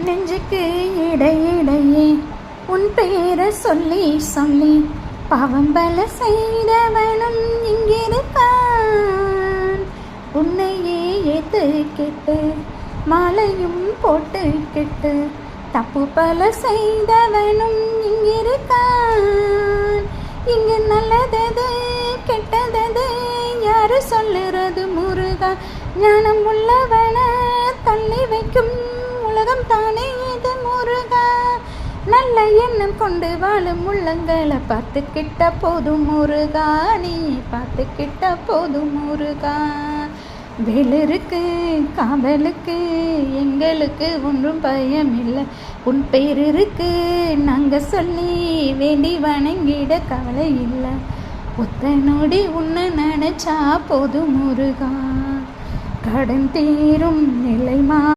நெஞ்சுக்கு இடையிடையே உன் பெயரை சொல்லி சொல்லி பாவம் பல செய்தவனும் இங்கிருப்பான். உன்னையே ஏத்துக்கிட்டு மாலையும் போட்டுக்கிட்டு தப்பு பல செய்தவனும் இங்கிருக்கான். இங்கு நல்லதது கெட்டதது யாரு சொல்லுறது முருகா? ஞானம் உள்ளவன தள்ளி வைக்கும் உலகம் தானே இது முருகா. நல்ல எண்ணம் கொண்டு வாழும் உள்ளங்களை பார்த்துக்கிட்ட போதும் முருகா, நீ பார்த்துக்கிட்ட போதும் முருகா. வேலருக்கு காவலுக்கு எங்களுக்கு ஒன்றும் பயம் இல்லை, உன் பேர் இருக்கு நாங்க சொல்லி வேண்டி வணங்கிட கவலை இல்லை. ஒத்த நொடி உன்னை நினைச்சா போதும் முருகா, கடன் தீரும் நிலைமா